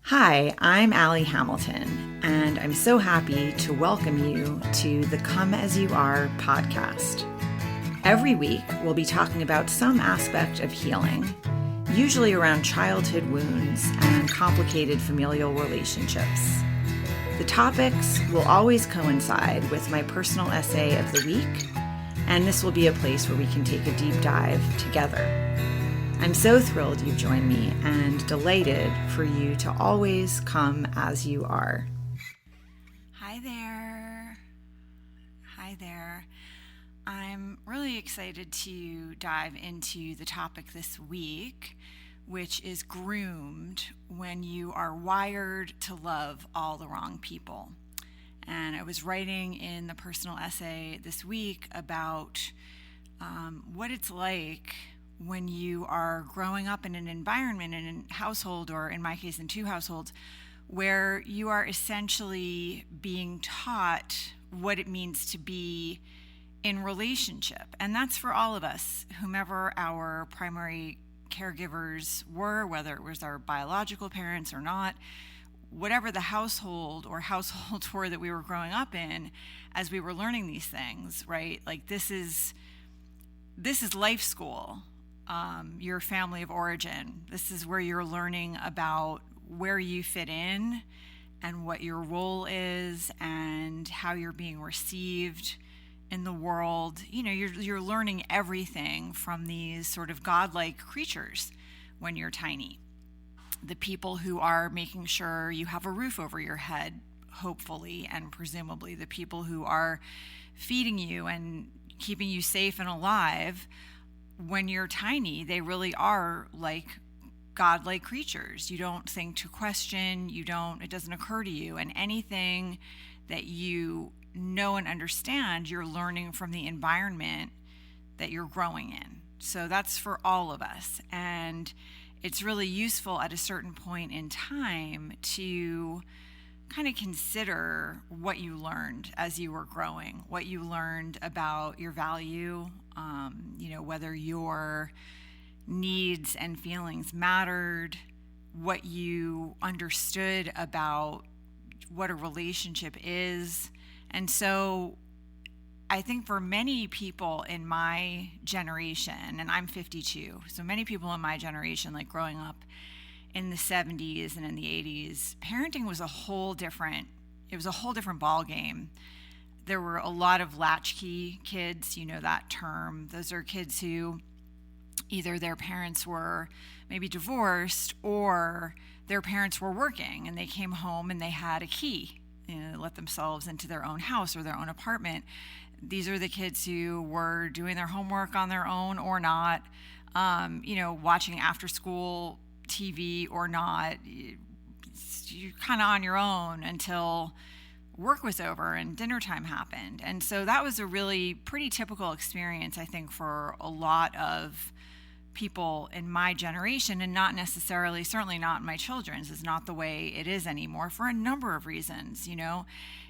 Hi, I'm Allie Hamilton, and I'm so happy to welcome you to the Come As You Are podcast. Every week, we'll be talking about some aspect of healing, usually around childhood wounds and complicated familial relationships. The topics will always coincide with my personal essay of the week, and this will be a place where we can take a deep dive together. I'm so thrilled you've joined me and delighted for you to always come as you are. Hi there. Hi there. I'm really excited to dive into the topic this week, which is groomed when you are wired to love all the wrong people. And I was writing in the personal essay this week about what it's like when you are growing up in an environment, in a household, or in my case in two households, where you are essentially being taught what it means to be in relationship. And that's for all of us, whomever our primary caregivers were, whether it was our biological parents or not, whatever the household or households were that we were growing up in as we were learning these things, right? Like this is life school. Your family of origin. This is where you're learning about where you fit in and what your role is and how you're being received in the world. You know, you're learning everything from these sort of godlike creatures when you're tiny. The people who are making sure you have a roof over your head, hopefully, and presumably the people who are feeding you and keeping you safe and alive. When you're tiny, they really are like godlike creatures. You don't think to question, it doesn't occur to you. And anything that you know and understand, you're learning from the environment that you're growing in. So that's for all of us. And it's really useful at a certain point in time to kind of consider what you learned as you were growing, what you learned about your value, whether your needs and feelings mattered, what you understood about what a relationship is. And so I think for many people in my generation, and I'm 52, so many people in my generation, like growing up in the 70s and in the 80s, parenting was a whole different ball game. There were a lot of latchkey kids, you know that term. Those are kids who either their parents were maybe divorced or their parents were working and they came home and they had a key, let themselves into their own house or their own apartment. These are the kids who were doing their homework on their own or not, watching after school TV or not. You're kind of on your own until work was over and dinner time happened. And so that was a really pretty typical experience, I think, for a lot of people in my generation, and not necessarily, certainly not my children's, is not the way it is anymore for a number of reasons.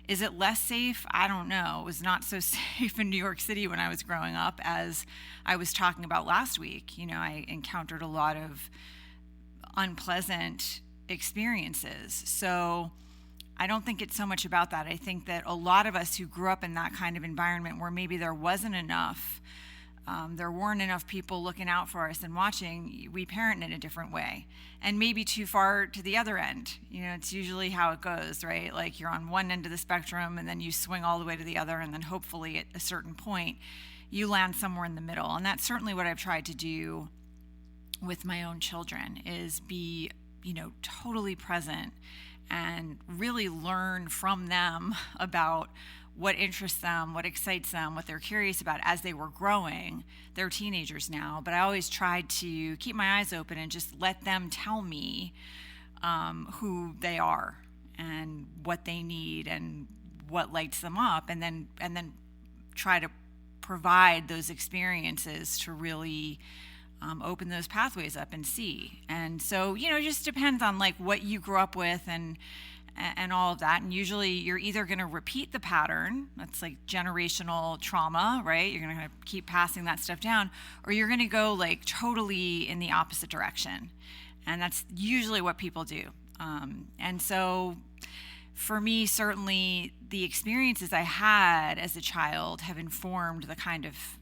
Is it less safe? I don't know. It was not so safe in New York City when I was growing up, as I was talking about last week. I encountered a lot of unpleasant experiences. So I don't think it's so much about that. I think that a lot of us who grew up in that kind of environment where maybe there weren't enough people looking out for us and watching, we parent in a different way, and maybe too far to the other end. It's usually how it goes, right? Like you're on one end of the spectrum and then you swing all the way to the other, and then hopefully at a certain point you land somewhere in the middle. And that's certainly what I've tried to do with my own children, is be, totally present and really learn from them about what interests them, what excites them, what they're curious about as they were growing. They're teenagers now, but I always tried to keep my eyes open and just let them tell me who they are and what they need and what lights them up, and then try to provide those experiences to really open those pathways up and see. And so, it just depends on like what you grew up with and all of that. And usually you're either going to repeat the pattern, that's like generational trauma, right? You're going to keep passing that stuff down, or you're going to go like totally in the opposite direction. And that's usually what people do. And so for me, certainly the experiences I had as a child have informed the kind of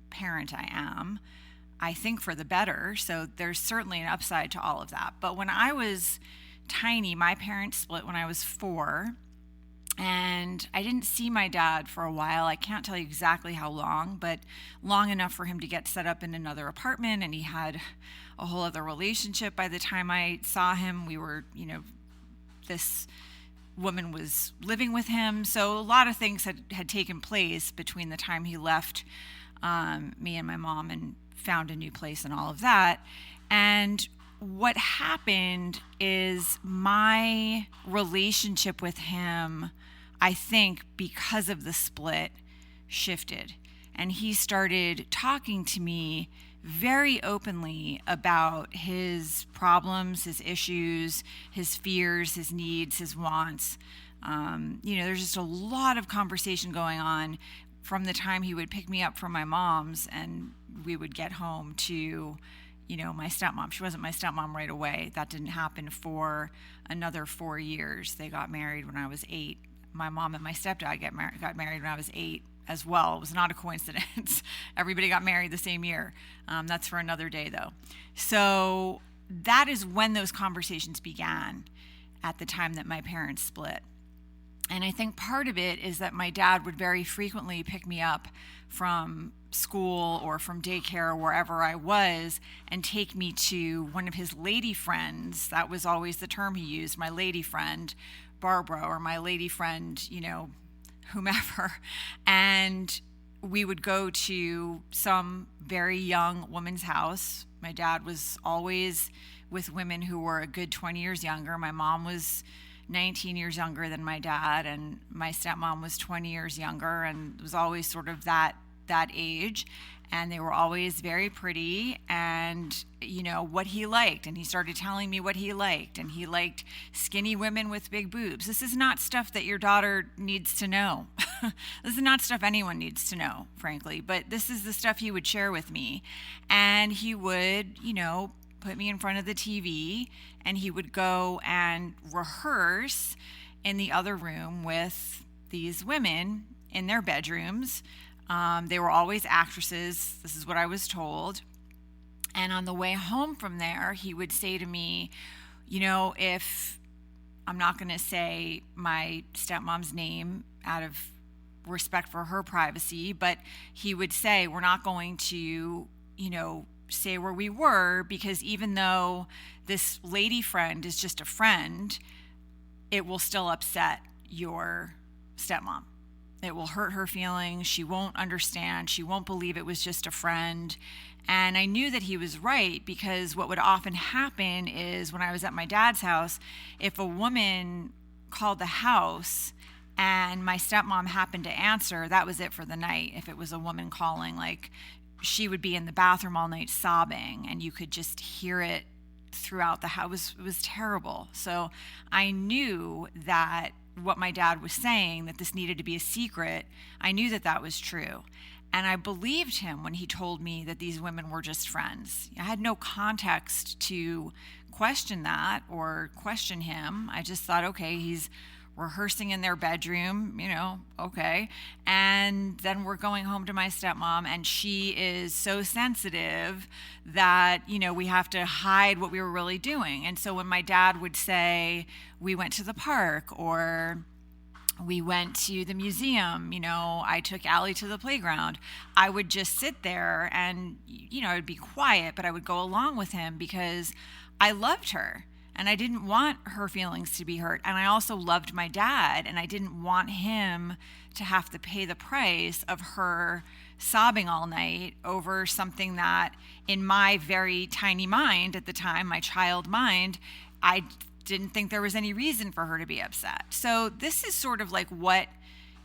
parent I am, I think for the better. So there's certainly an upside to all of that. But when I was tiny, my parents split when I was 4. And I didn't see my dad for a while. I can't tell you exactly how long, but long enough for him to get set up in another apartment. And he had a whole other relationship by the time I saw him. We were, this woman was living with him. So a lot of things had taken place between the time he left me and my mom and found a new place and all of that. And what happened is my relationship with him, I think because of the split, shifted. And he started talking to me very openly about his problems, his issues, his fears, his needs, his wants. There's just a lot of conversation going on from the time he would pick me up from my mom's and we would get home to my stepmom. She wasn't my stepmom right away. That didn't happen for another 4 years. They got married when I was 8. My mom and my stepdad got married when I was 8 as well. It was not a coincidence. Everybody got married the same year. That's for another day, though. So that is when those conversations began at the time that my parents split. And I think part of it is that my dad would very frequently pick me up from school or from daycare or wherever I was and take me to one of his lady friends. That was always the term he used, my lady friend, Barbara, or my lady friend, whomever. And we would go to some very young woman's house. My dad was always with women who were a good 20 years younger. My mom was 19 years younger than my dad, and my stepmom was 20 years younger, and it was always sort of that age. And they were always very pretty, and what he liked. And he started telling me what he liked, and he liked skinny women with big boobs. This is not stuff that your daughter needs to know. This is not stuff anyone needs to know, frankly, but this is the stuff he would share with me. And he would, put me in front of the TV, and he would go and rehearse in the other room with these women in their bedrooms. They were always actresses. This is what I was told. And on the way home from there, he would say to me, if I'm not going to say my stepmom's name out of respect for her privacy, but he would say, we're not going to, say where we were, because even though this lady friend is just a friend, it will still upset your stepmom. It will hurt her feelings. She won't understand. She won't believe it was just a friend. And I knew that he was right, because what would often happen is when I was at my dad's house, if a woman called the house and my stepmom happened to answer, that was it for the night. If it was a woman calling, she would be in the bathroom all night sobbing, and you could just hear it throughout the house. It was terrible. So I knew that what my dad was saying, that this needed to be a secret, I knew that that was true. And I believed him when he told me that these women were just friends. I had no context to question that or question him. I just thought, okay, he's rehearsing in their bedroom, okay. And then we're going home to my stepmom, and she is so sensitive that, we have to hide what we were really doing. And so when my dad would say, we went to the park, or we went to the museum, I took Allie to the playground, I would just sit there and, I would be quiet, but I would go along with him because I loved her. And I didn't want her feelings to be hurt. And I also loved my dad, and I didn't want him to have to pay the price of her sobbing all night over something that, in my very tiny mind at the time, my child mind, I didn't think there was any reason for her to be upset. So this is sort of like what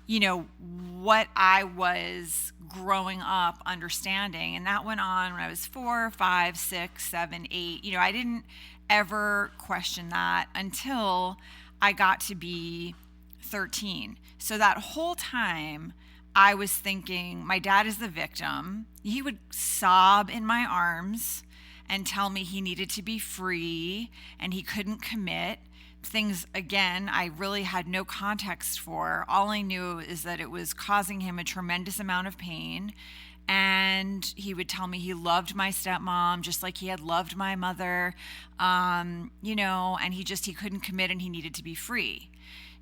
I was growing up understanding. And that went on when I was 4, 5, 6, 7, 8. I didn't ever question that until I got to be 13. So that whole time I was thinking, my dad is the victim. He would sob in my arms and tell me he needed to be free and he couldn't commit. things, again, I really had no context for. All I knew is that it was causing him a tremendous amount of pain. And he would tell me he loved my stepmom just like he had loved my mother, and he couldn't commit and he needed to be free.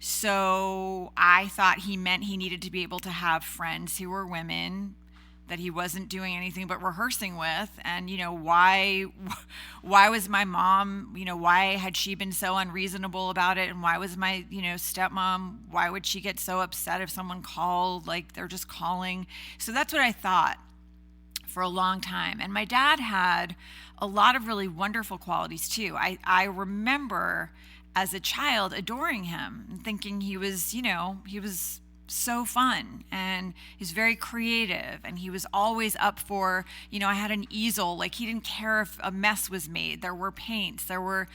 So I thought he meant he needed to be able to have friends who were women that he wasn't doing anything but rehearsing with. And, why was my mom, why had she been so unreasonable about it? And why was my, stepmom, why would she get so upset if someone called, like they're just calling? So that's what I thought for a long time. And my dad had a lot of really wonderful qualities too. I remember as a child adoring him and thinking he was so fun, and he's very creative, and he was always up for, I had an easel, like he didn't care if a mess was made. There were paints, there were,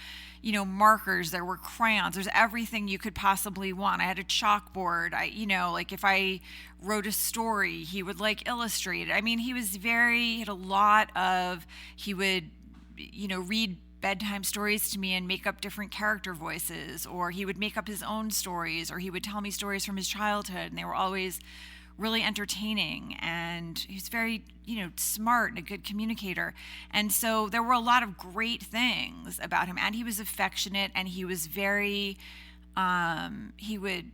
markers, there were crayons, there's everything you could possibly want. I had a chalkboard. Like if I wrote a story, he would like illustrate it. I mean, he would, read bedtime stories to me and make up different character voices, or he would make up his own stories, or he would tell me stories from his childhood, and they were always really entertaining. And he's very, smart and a good communicator. And so there were a lot of great things about him. And he was affectionate, and he was very, he would,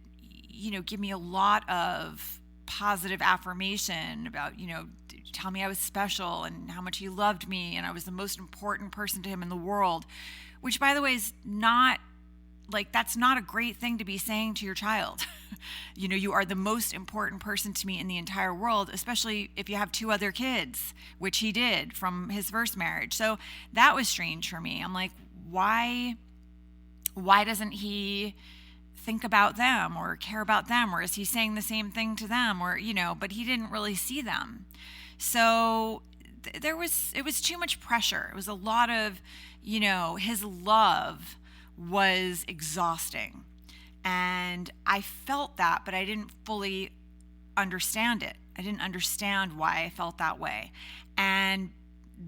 give me a lot of positive affirmation about, tell me I was special and how much he loved me and I was the most important person to him in the world, which, by the way, is not, like, that's not a great thing to be saying to your child. You are the most important person to me in the entire world, especially if you have 2 other kids, which he did from his first marriage. So that was strange for me. I'm like, why doesn't he think about them or care about them, or is he saying the same thing to them, or but he didn't really see them. So it was too much pressure. It was a lot of, his love was exhausting, and I felt that, but I didn't fully understand it. I didn't understand why I felt that way. And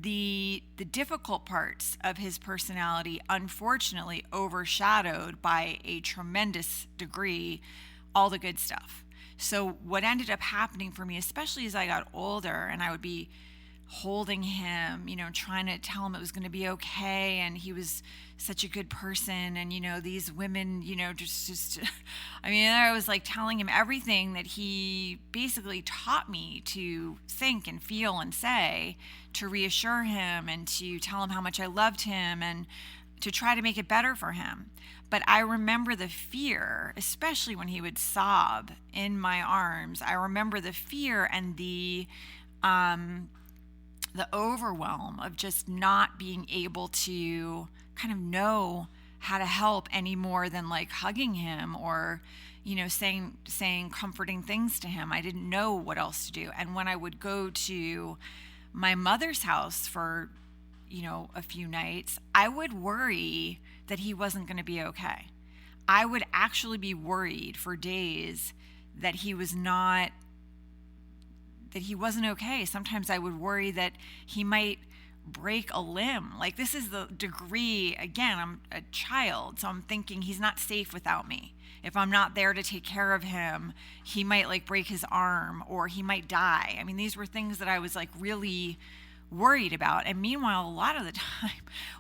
the difficult parts of his personality, unfortunately, overshadowed by a tremendous degree all the good stuff. So what ended up happening for me, especially as I got older, and I would be holding him, trying to tell him it was going to be okay, and he was such a good person, and these women, just I mean, I was like telling him everything that he basically taught me to think and feel and say, to reassure him and to tell him how much I loved him and to try to make it better for him. But I remember the fear, especially when he would sob in my arms. I remember the fear and the overwhelm of just not being able to kind of know how to help any more than like hugging him or, saying comforting things to him. I didn't know what else to do. And when I would go to my mother's house for, a few nights, I would worry that he wasn't going to be okay. I would actually be worried for days that he wasn't okay. Sometimes I would worry that he might break a limb. Like, this is the degree, again, I'm a child, so I'm thinking he's not safe without me. If I'm not there to take care of him, he might like break his arm or he might die. I mean, these were things that I was like really worried about. And meanwhile, a lot of the time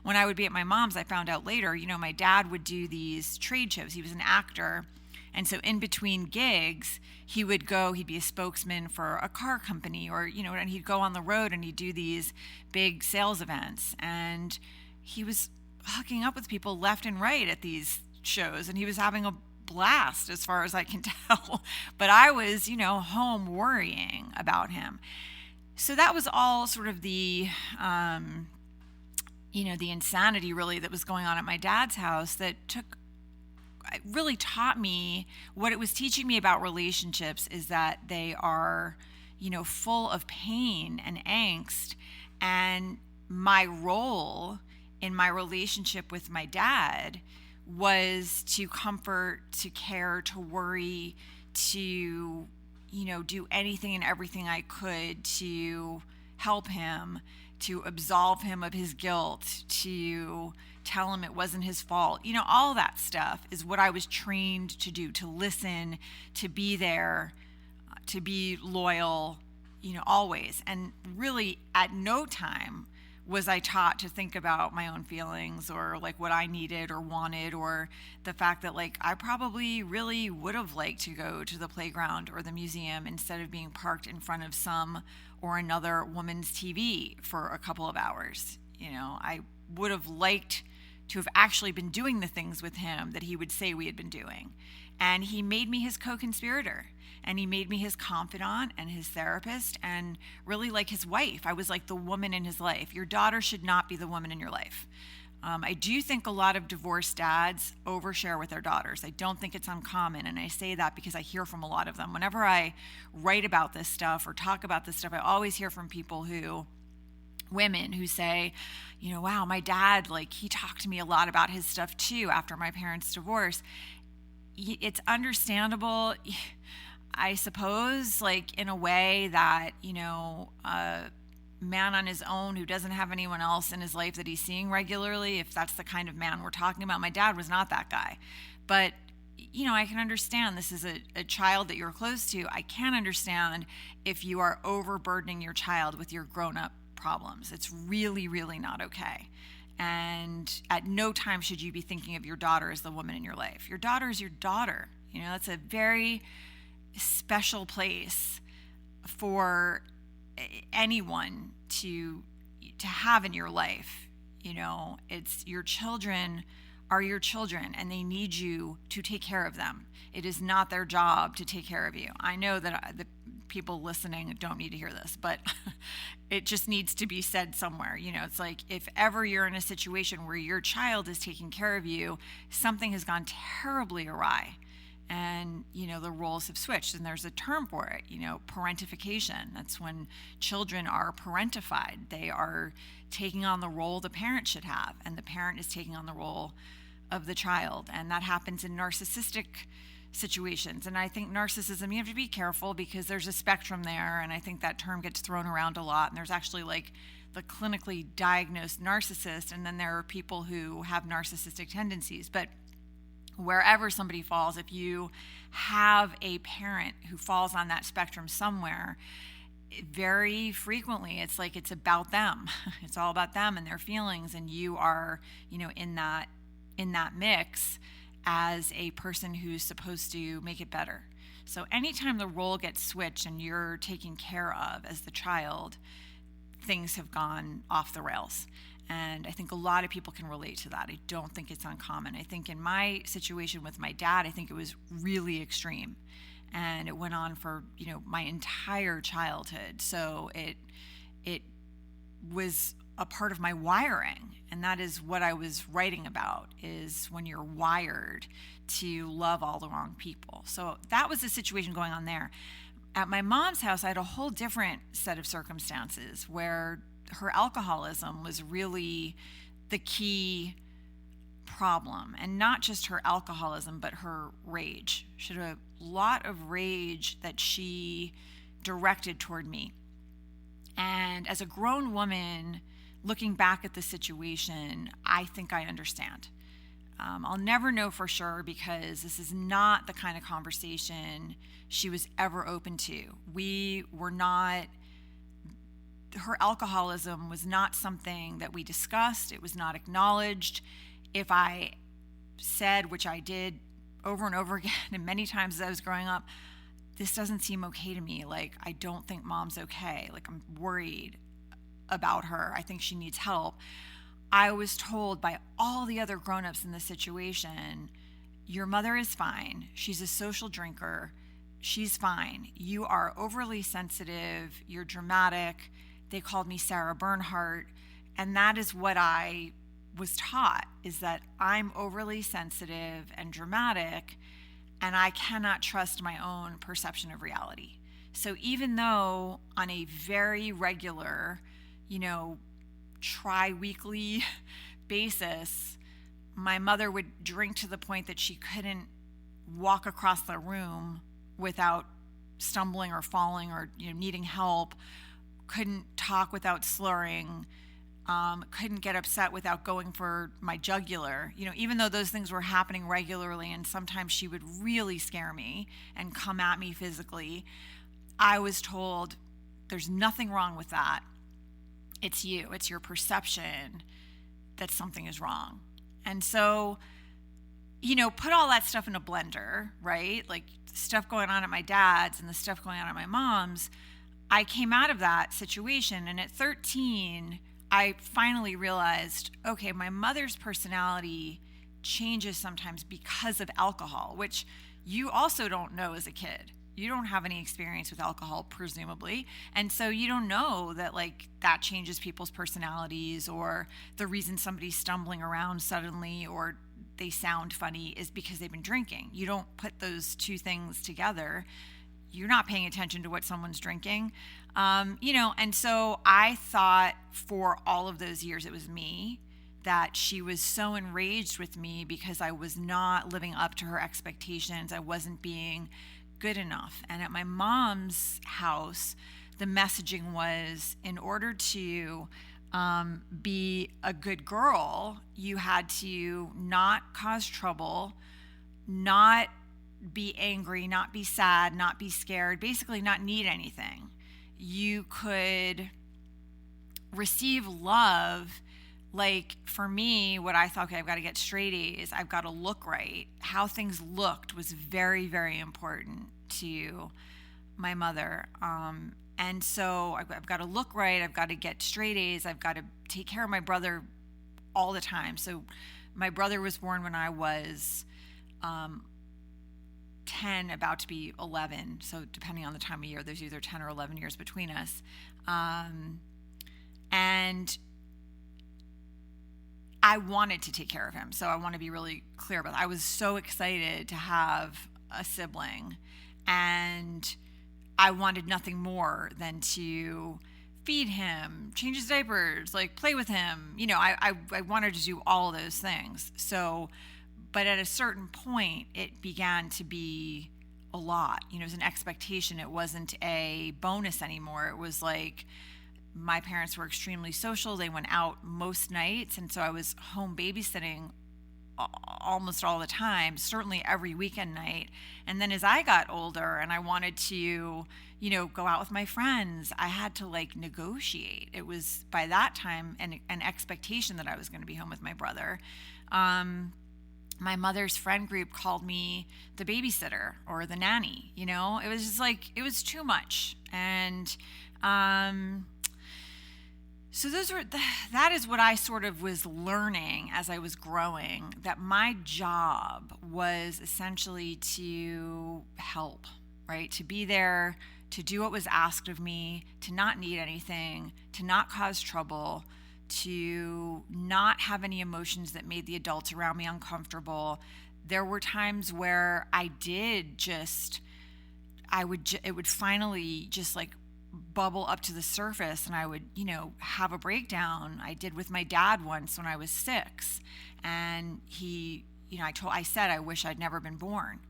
when I would be at my mom's, I found out later, my dad would do these trade shows. He was an actor. And so in between gigs, he'd be a spokesman for a car company, or, and he'd go on the road and he'd do these big sales events. And he was hooking up with people left and right at these shows, and he was having a blast as far as I can tell. But I was, home worrying about him. So that was all sort of the, the insanity really that was going on at my dad's house that really taught me what it was teaching me about relationships is that they are, full of pain and angst. And my role in my relationship with my dad was to comfort, to care, to worry, to, do anything and everything I could to help him, to absolve him of his guilt, to tell him it wasn't his fault. All that stuff is what I was trained to do, to listen, to be there, to be loyal, always. And really at no time was I taught to think about my own feelings or like what I needed or wanted, or the fact that like I probably really would have liked to go to the playground or the museum instead of being parked in front of some or another woman's TV for a couple of hours. I would have liked to have actually been doing the things with him that he would say we had been doing. And he made me his co-conspirator, and he made me his confidant and his therapist, and really like his wife. I was like the woman in his life. Your daughter should not be the woman in your life. I do think a lot of divorced dads overshare with their daughters. I don't think it's uncommon, and I say that because I hear from a lot of them. Whenever I write about this stuff or talk about this stuff, I always hear from women who say, wow, my dad, like he talked to me a lot about his stuff too after my parents' divorce. It's understandable, I suppose, like in a way that, a man on his own who doesn't have anyone else in his life that he's seeing regularly, if that's the kind of man we're talking about. My dad was not that guy. But, I can understand this is a child that you're close to. I can understand if you are overburdening your child with your grown-up problems. It's really, really not okay. And at no time should you be thinking of your daughter as the woman in your life. Your daughter is your daughter. That's a very special place for anyone to have in your life. It's your children are your children, and they need you to take care of them. It is not their job to take care of you. I know that the people listening don't need to hear this, but it just needs to be said somewhere. It's like if ever you're in a situation where your child is taking care of you, something has gone terribly awry, and the roles have switched. And there's a term for it, parentification. That's when children are parentified. They are taking on the role the parent should have, and the parent is taking on the role of the child. And that happens in narcissistic situations. And I think narcissism, you have to be careful because there's a spectrum there, and I think that term gets thrown around a lot. And there's actually like the clinically diagnosed narcissist, and then there are people who have narcissistic tendencies. But wherever somebody falls, if you have a parent who falls on that spectrum somewhere, very frequently it's like it's about them. It's all about them and their feelings, and you are, in that mix as a person who's supposed to make it better. So anytime the role gets switched and you're taken care of as the child, things have gone off the rails. And I think a lot of people can relate to that. I don't think it's uncommon. I think in my situation with my dad, I think it was really extreme. And it went on for, my entire childhood. So it was a part of my wiring. And that is what I was writing about, is when you're wired to love all the wrong people. So that was the situation going on there. At my mom's house, I had a whole different set of circumstances where her alcoholism was really the key problem. And not just her alcoholism, but her rage. She had a lot of rage that she directed toward me. And as a grown woman, looking back at the situation, I think I understand. I'll never know for sure because this is not the kind of conversation she was ever open to. Her alcoholism was not something that we discussed. It was not acknowledged. If I said, which I did over and over again and many times as I was growing up, this doesn't seem okay to me. Like, I don't think mom's okay. Like, I'm worried about her. I think she needs help. I was told by all the other grown-ups in the situation, your mother is fine. She's a social drinker. She's fine. You are overly sensitive. You're dramatic. They called me Sarah Bernhardt. And that is what I was taught, is that I'm overly sensitive and dramatic, and I cannot trust my own perception of reality. So even though on a very regular, tri-weekly basis, my mother would drink to the point that she couldn't walk across the room without stumbling or falling or needing help, couldn't talk without slurring, couldn't get upset without going for my jugular, even though those things were happening regularly, and sometimes she would really scare me and come at me physically. I was told there's nothing wrong with that. It's you. It's your perception that something is wrong. And so, put all that stuff in a blender, right? Like stuff going on at my dad's and the stuff going on at my mom's. I came out of that situation, and at 13, I finally realized, okay, my mother's personality changes sometimes because of alcohol, which you also don't know as a kid. You don't have any experience with alcohol, presumably. And so you don't know that that changes people's personalities, or the reason somebody's stumbling around suddenly or they sound funny is because they've been drinking. You don't put those two things together. You're not paying attention to what someone's drinking. And so I thought for all of those years it was me, that she was so enraged with me because I was not living up to her expectations. I wasn't being good enough. And at my mom's house, the messaging was, in order to be a good girl, you had to not cause trouble, not be angry, not be sad, not be scared, basically not need anything. You could receive love. Like for me, what I thought, okay, I've got to get straight A's, I've got to look right. How things looked was very, very important to my mother. And so I've got to look right, I've got to get straight A's, I've got to take care of my brother all the time. So my brother was born when I was 10, about to be 11. So depending on the time of year, there's either 10 or 11 years between us. And I wanted to take care of him. So I want to be really clear about that. I was so excited to have a sibling, and I wanted nothing more than to feed him, change his diapers, play with him. I wanted to do all of those things. So, but at a certain point, it began to be a lot. It was an expectation. It wasn't a bonus anymore. It was like, my parents were extremely social. They went out most nights, and so I was home babysitting almost all the time, certainly every weekend night. And then as I got older and I wanted to, go out with my friends, I had to negotiate. It was by that time an expectation that I was going to be home with my brother. My mother's friend group called me the babysitter or the nanny. It was just it was too much. And so that is what I sort of was learning as I was growing, that my job was essentially to help, right? To be there, to do what was asked of me, to not need anything, to not cause trouble, to not have any emotions that made the adults around me uncomfortable. There were times where I did it would finally just bubble up to the surface, and I would, have a breakdown. I did with my dad once when I was 6, and he, I said I wish I'd never been born,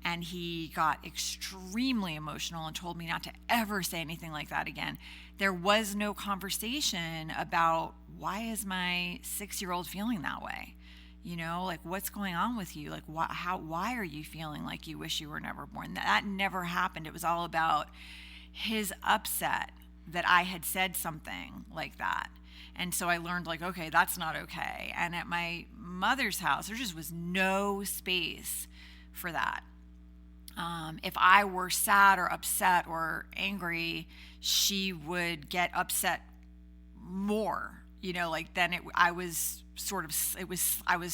and he got extremely emotional and told me not to ever say anything like that again. There was no conversation about, why is my 6-year-old feeling that way? What's going on with you? Why are you feeling like you wish you were never born? That never happened. It was all about his upset that I had said something like that. And so I learned okay, that's not okay. And at my mother's house, there just was no space for that. If I were sad or upset or angry, she would get upset more, I was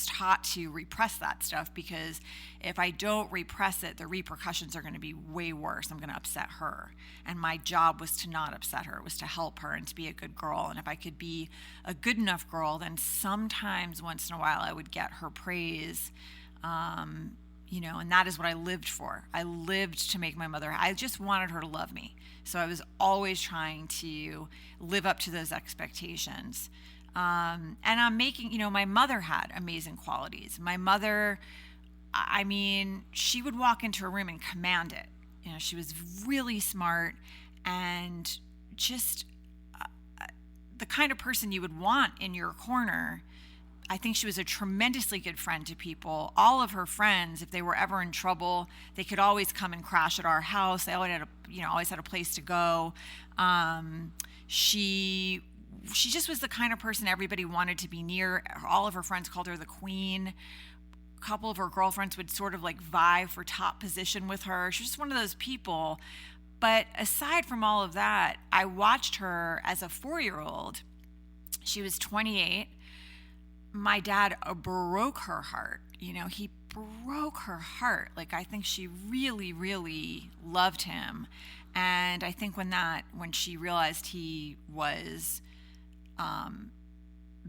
taught to repress that stuff, because if I don't repress it, the repercussions are going to be way worse. I'm going to upset her. And my job was to not upset her. It was to help her and to be a good girl. And if I could be a good enough girl, then sometimes once in a while I would get her praise. And that is what I lived for. I lived to make my mother, I just wanted her to love me. So I was always trying to live up to those expectations. And I'm making, my mother had amazing qualities. My mother, she would walk into a room and command it. She was really smart, and just the kind of person you would want in your corner. I think she was a tremendously good friend to people. All of her friends, if they were ever in trouble, they could always come and crash at our house. They always had a place to go. She just was the kind of person everybody wanted to be near. All of her friends called her the queen. A couple of her girlfriends would sort of like vie for top position with her. She was just one of those people. But aside from all of that, I watched her as a 4-year-old. She was 28. My dad broke her heart. He broke her heart. Like, I think she really, really loved him. And I think when she realized he was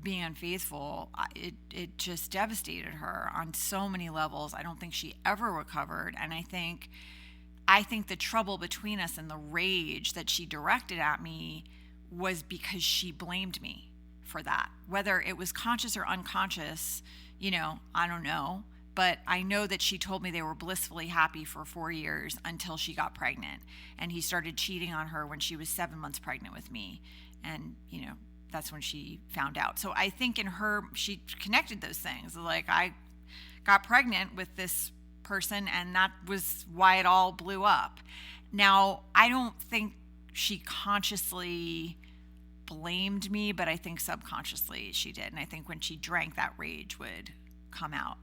being unfaithful, it just devastated her on so many levels. I don't think she ever recovered. And I think the trouble between us and the rage that she directed at me was because she blamed me for that. Whether it was conscious or unconscious, I don't know. But I know that she told me they were blissfully happy for 4 years until she got pregnant. And he started cheating on her when she was 7 months pregnant with me. And, that's when she found out. So I think in her, she connected those things. Like, I got pregnant with this person, and that was why it all blew up. Now, I don't think she consciously blamed me, but I think subconsciously she did. And I think when she drank, that rage would come out.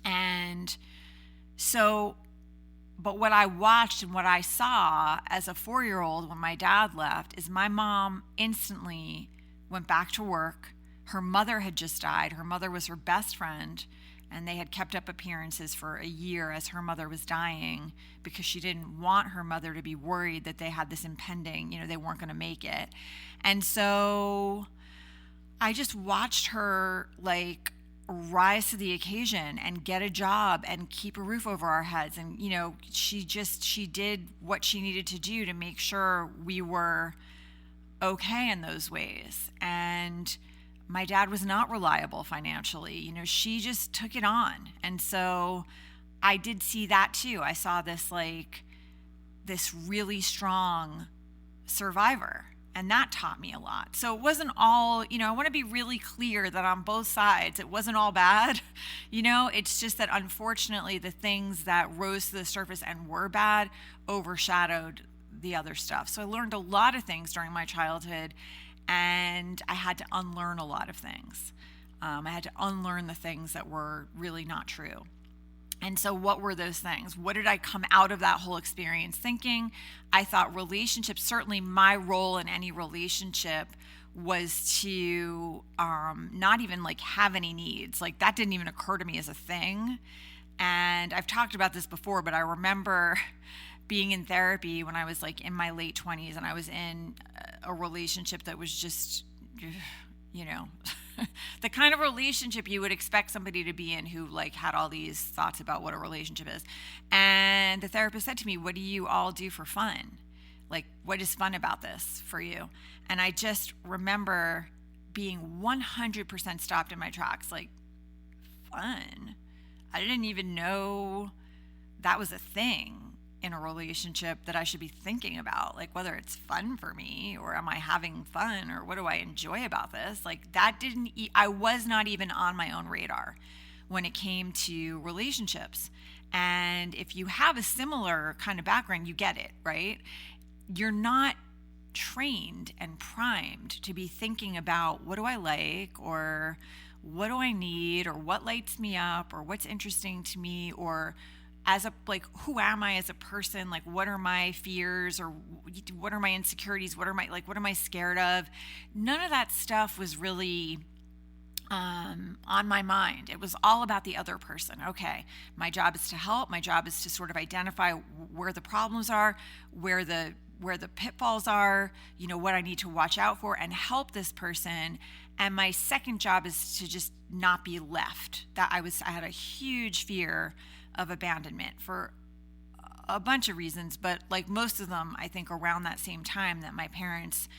And so, but what I watched and what I saw as a 4-year-old when my dad left is my mom instantly went back to work. Her mother had just died. Her mother was her best friend, and they had kept up appearances for a year as her mother was dying because she didn't want her mother to be worried that they had this impending, they weren't going to make it. And so I just watched her like rise to the occasion and get a job and keep a roof over our heads. And, she did what she needed to do to make sure we were okay in those ways. And my dad was not reliable financially. She just took it on. And so I did see that too. I saw this really strong survivor. And that taught me a lot. So it wasn't all, I want to be really clear that on both sides, it wasn't all bad. It's just that unfortunately the things that rose to the surface and were bad overshadowed the other stuff. So I learned a lot of things during my childhood, and I had to unlearn a lot of things. I had to unlearn the things that were really not true. And so what were those things? What did I come out of that whole experience thinking? I thought relationships, certainly my role in any relationship was to not even have any needs. That didn't even occur to me as a thing. And I've talked about this before, but I remember being in therapy when I was in my late 20s, and I was in a relationship that was just, the kind of relationship you would expect somebody to be in who had all these thoughts about what a relationship is. And the therapist said to me, "What do you all do for fun? What is fun about this for you?" And I just remember being 100% stopped in my tracks. Fun? I didn't even know that was a thing in a relationship that I should be thinking about, whether it's fun for me or am I having fun or what do I enjoy about this? I was not even on my own radar when it came to relationships. And if you have a similar kind of background, you get it, right? You're not trained and primed to be thinking about what do I like, or what do I need, or what lights me up, or what's interesting to me, or as who am I as a person? What are my fears, or what are my insecurities? What am I scared of? None of that stuff was really on my mind. It was all about the other person. Okay, my job is to help. My job is to sort of identify where the problems are, where the pitfalls are, what I need to watch out for, and help this person. And my second job is to just not be left. I had a huge fear of abandonment for a bunch of reasons, but most of them, I think around that same time that my parents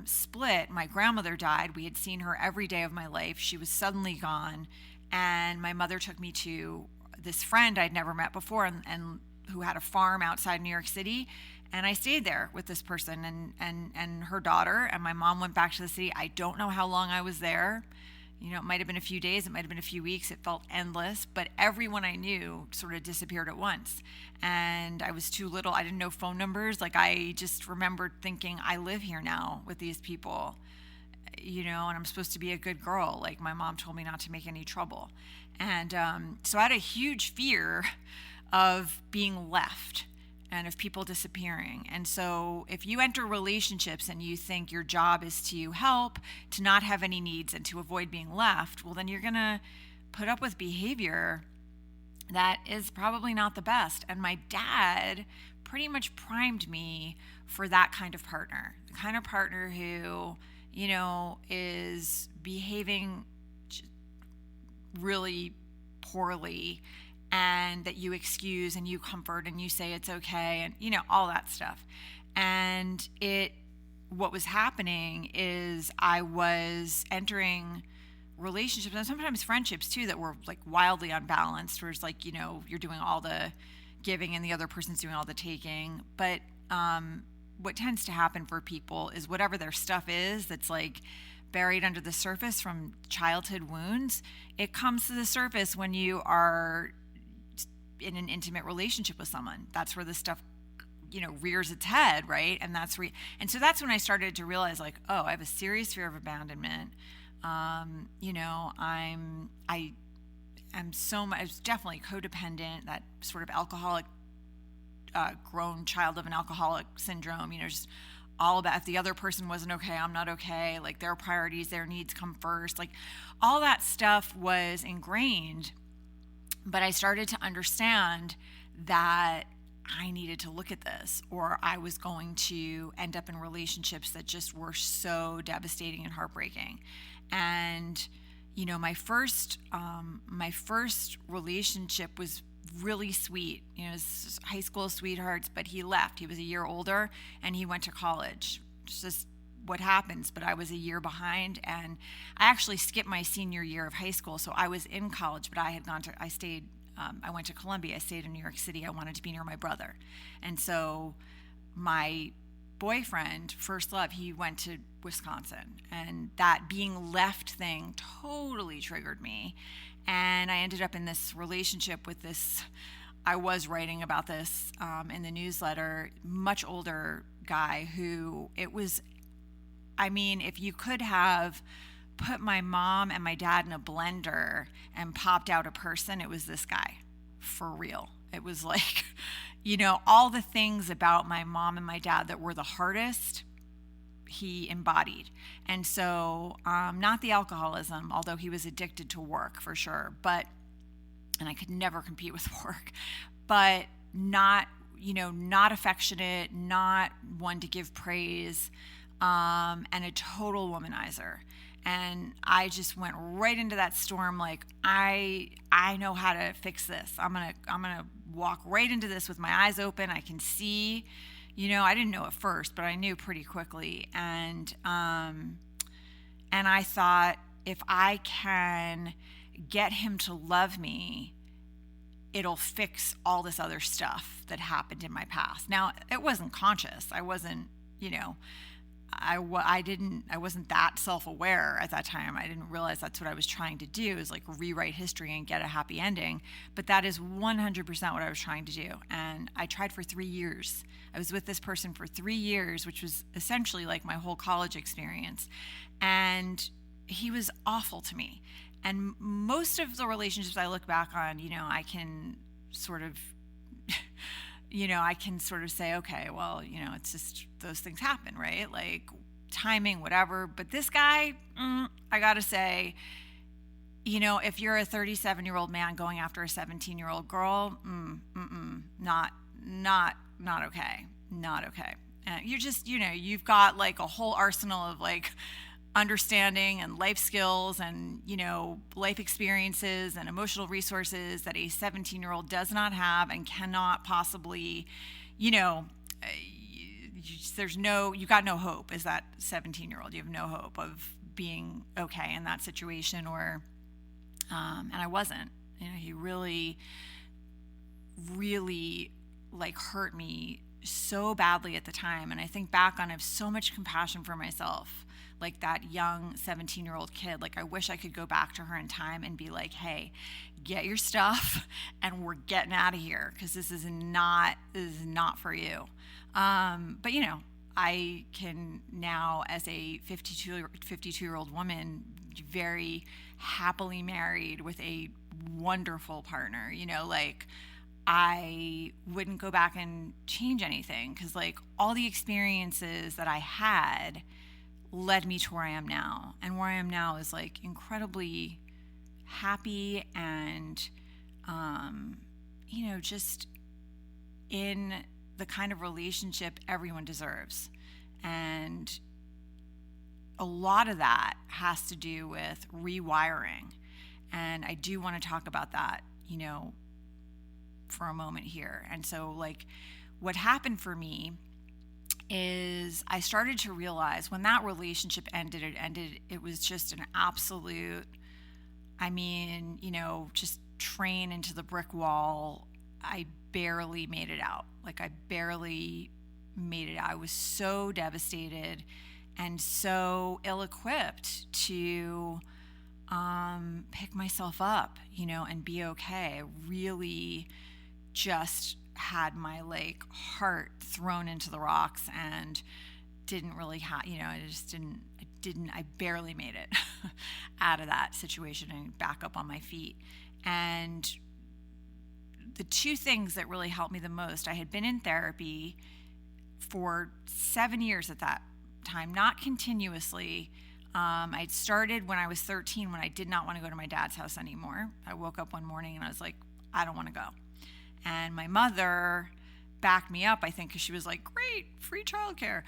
split, my grandmother died. We had seen her every day of my life. She was suddenly gone, and my mother took me to this friend I'd never met before, and who had a farm outside New York City. And I stayed there with this person and her daughter. And my mom went back to the city. I don't know how long I was there. It might have been a few days. It might have been a few weeks. It felt endless. But everyone I knew sort of disappeared at once. And I was too little. I didn't know phone numbers. Like, I just remembered thinking, I live here now with these people, and I'm supposed to be a good girl. Like, my mom told me not to make any trouble. And so I had a huge fear of being left and of people disappearing. And so if you enter relationships and you think your job is to help, to not have any needs, and to avoid being left, well, then you're going to put up with behavior that is probably not the best. And my dad pretty much primed me for that kind of partner, the kind of partner who, is behaving really poorly, and that you excuse and you comfort and you say it's okay, and all that stuff. And what was happening is I was entering relationships and sometimes friendships too that were like wildly unbalanced, where it's like, you're doing all the giving and the other person's doing all the taking. But what tends to happen for people is whatever their stuff is that's like buried under the surface from childhood wounds, it comes to the surface when you are in an intimate relationship with someone. That's where the stuff, rears its head, right? And so that's when I started to realize, like, oh, I have a serious fear of abandonment. I was definitely codependent, that sort of alcoholic, grown child of an alcoholic syndrome, just all about if the other person wasn't okay, I'm not okay, like their priorities, their needs come first, like all that stuff was ingrained. But I started to understand that I needed to look at this, or I was going to end up in relationships that just were so devastating and heartbreaking. And my first relationship was really sweet. High school sweethearts, but he left. He was a year older and he went to college. It's just what happens, but I was a year behind, and I actually skipped my senior year of high school. So I was in college, but I went to Columbia. I stayed in New York City. I wanted to be near my brother. And so my boyfriend, first love, he went to Wisconsin, and that being left thing totally triggered me. And I ended up in this relationship with this, I was writing about this in the newsletter, much older guy who if you could have put my mom and my dad in a blender and popped out a person, it was this guy, for real. It was like, all the things about my mom and my dad that were the hardest, he embodied. And so, not the alcoholism, although he was addicted to work for sure, and I could never compete with work, but not affectionate, not one to give praise, and a total womanizer. And I just went right into that storm like, I know how to fix this. I'm gonna walk right into this with my eyes open. I can see, I didn't know at first, but I knew pretty quickly. And I thought, if I can get him to love me, it'll fix all this other stuff that happened in my past. Now, it wasn't conscious. I wasn't, I wasn't that self-aware at that time. I didn't realize that's what I was trying to do, is like rewrite history and get a happy ending. But that is 100% what I was trying to do. And I tried for 3 years. I was with this person for 3 years, which was essentially like my whole college experience. And he was awful to me. And most of the relationships I look back on, I can sort of say, okay, well, it's just those things happen, right? Like timing, whatever. But this guy, I gotta say, if you're a 37-year-old man going after a 17-year-old girl, not okay. Not okay. You just, you've got like a whole arsenal of like understanding and life skills and, life experiences and emotional resources that a 17-year-old does not have and cannot possibly, you got no hope as that 17-year-old. You have no hope of being okay in that situation, and I wasn't. He really, really like hurt me so badly at the time. And I think back on, I have so much compassion for myself, like that young 17-year-old kid. Like, I wish I could go back to her in time and be like, hey, get your stuff and we're getting out of here, because this is not for you. But you know, I can now, as a 52-year-old woman, very happily married with a wonderful partner, you know, like, I wouldn't go back and change anything, because like all the experiences that I had led me to where I am now. And where I am now is like incredibly happy and, you know, just in the kind of relationship everyone deserves. And a lot of that has to do with rewiring. And I do want to talk about that, you know, for a moment here. And so like what happened for me is I started to realize when that relationship ended, it was just an absolute, I mean, you know, just train into the brick wall. I barely made it out. Like, I barely made it out. I was so devastated and so ill-equipped to pick myself up, you know, and be okay. I really just had my like heart thrown into the rocks and didn't really have, you know, I barely made it out of that situation and back up on my feet. And the two things that really helped me the most, I had been in therapy for 7 years at that time, not continuously. I'd started when I was 13, when I did not want to go to my dad's house anymore. I woke up one morning and I was like, I don't want to go. And my mother backed me up, I think, because she was like, great, free childcare.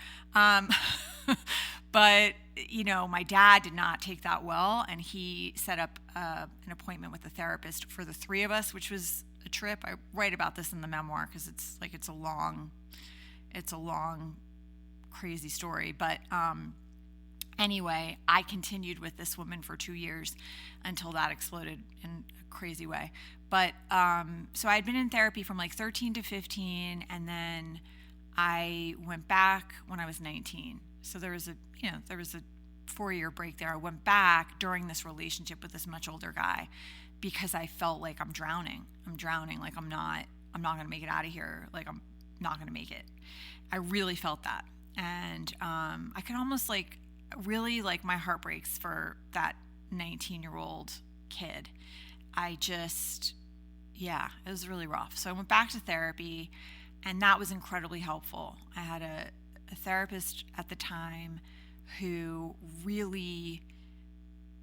But, you know, my dad did not take that well, and he set up an appointment with a therapist for the three of us, which was a trip. I write about this in the memoir because it's a long, crazy story. But anyway, I continued with this woman for 2 years until that exploded in a crazy way. But so I'd been in therapy from like 13 to 15, and then I went back when I was 19. So there was a 4-year break there. I went back during this relationship with this much older guy because I felt like I'm drowning. Like I'm not going to make it out of here. Like I'm not going to make it. I really felt that. And I could almost like really, like, my heart breaks for that 19-year-old kid. It was really rough. So I went back to therapy, and that was incredibly helpful. I had a therapist at the time who really,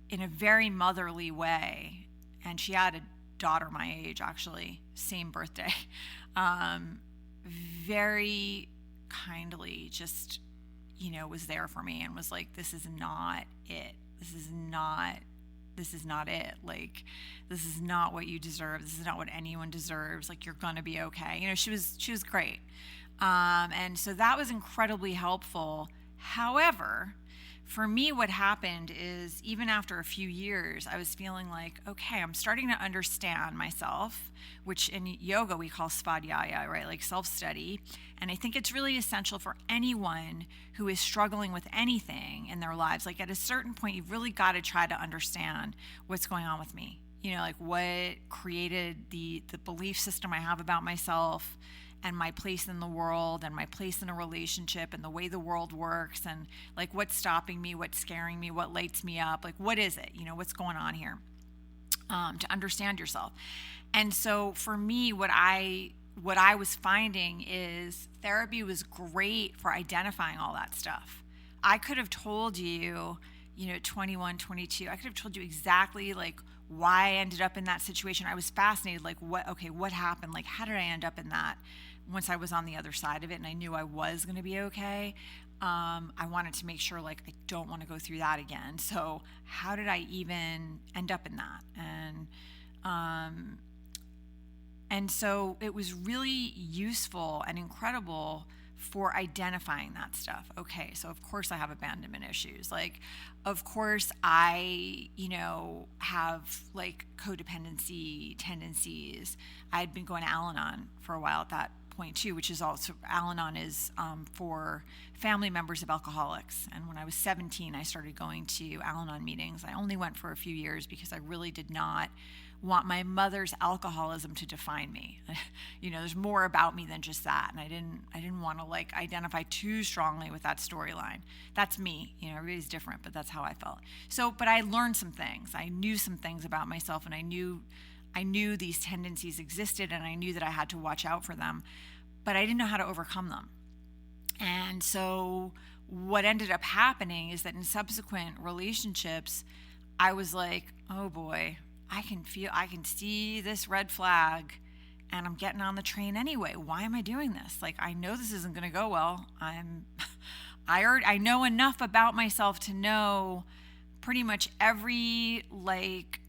in a very motherly way, and she had a daughter my age, actually, same birthday, very kindly just, you know, was there for me and was like, this is not it. This is not it. Like, this is not what you deserve. This is not what anyone deserves. Like, you're going to be okay. You know, she was great. And so that was incredibly helpful. However, for me, what happened is even after a few years, I was feeling like, okay, I'm starting to understand myself, which in yoga we call svadhyaya, right? Like self-study. And I think it's really essential for anyone who is struggling with anything in their lives. Like, at a certain point, you've really got to try to understand what's going on with me. You know, like what created the belief system I have about myself and my place in the world and my place in a relationship and the way the world works, and like what's stopping me, what's scaring me, what lights me up, like what is it, you know, what's going on here, to understand yourself. And so for me, what I was finding is therapy was great for identifying all that stuff. I could have told you, you know, 21, 22, I could have told you exactly like why I ended up in that situation. I was fascinated, like what happened? Like, how did I end up in that once I was on the other side of it and I knew I was going to be okay? I wanted to make sure, like, I don't want to go through that again. So how did I even end up in that? And so it was really useful and incredible for identifying that stuff. Okay, so of course I have abandonment issues. Like, of course I, you know, have like codependency tendencies. I had been going to Al-Anon for a while at that point too, which is also Al-Anon is for family members of alcoholics. And when I was 17, I started going to Al-Anon meetings. I only went for a few years because I really did not want my mother's alcoholism to define me. There's more about me than just that. And I didn't want to like identify too strongly with that storyline. That's me. Everybody's different, but that's how I felt. So, but I learned some things. I knew some things about myself, and I knew these tendencies existed, and I knew that I had to watch out for them, but I didn't know how to overcome them. And so what ended up happening is that in subsequent relationships, I was like, oh boy, I can see this red flag, and I'm getting on the train anyway. Why am I doing this? Like, I know this isn't going to go well. I know enough about myself to know pretty much every like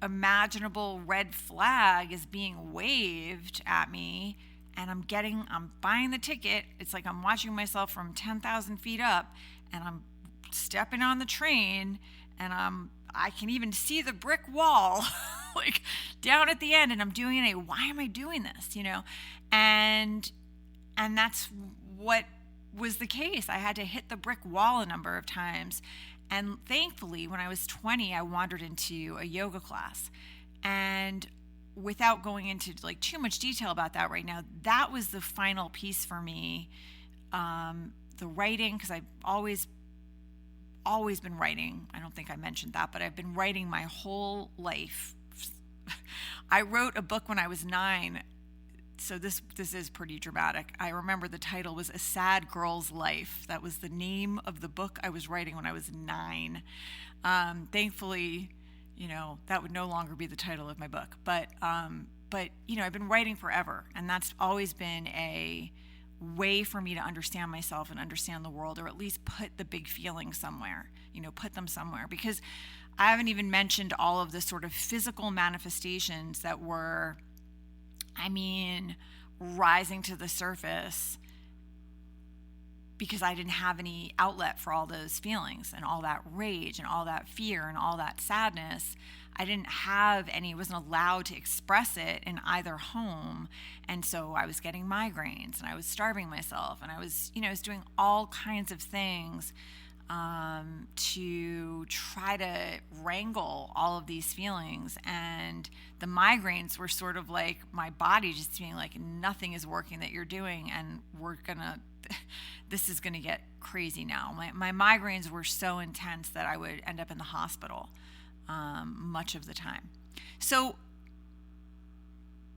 imaginable red flag is being waved at me, and I'm buying the ticket. It's like I'm watching myself from 10,000 feet up, and I'm stepping on the train, and I can even see the brick wall like down at the end, and I'm doing it. Why am I doing this? And that's what was the case. I had to hit the brick wall a number of times. And thankfully, when I was 20, I wandered into a yoga class. And without going into like too much detail about that right now, that was the final piece for me. The writing, because I've always been writing. I don't think I mentioned that, but I've been writing my whole life. I wrote a book when I was 9. So this is pretty dramatic. I remember the title was A Sad Girl's Life. That was the name of the book I was writing when I was 9. Thankfully, that would no longer be the title of my book. But I've been writing forever, and that's always been a way for me to understand myself and understand the world, or at least put the big feelings somewhere, put them somewhere. Because I haven't even mentioned all of the sort of physical manifestations that were, rising to the surface because I didn't have any outlet for all those feelings and all that rage and all that fear and all that sadness. I didn't have any, wasn't allowed to express it in either home. And so I was getting migraines, and I was starving myself, and I was doing all kinds of things to try to wrangle all of these feelings. And the migraines were sort of like my body just being like, nothing is working that you're doing, and this is gonna get crazy now. My migraines were so intense that I would end up in the hospital much of the time. So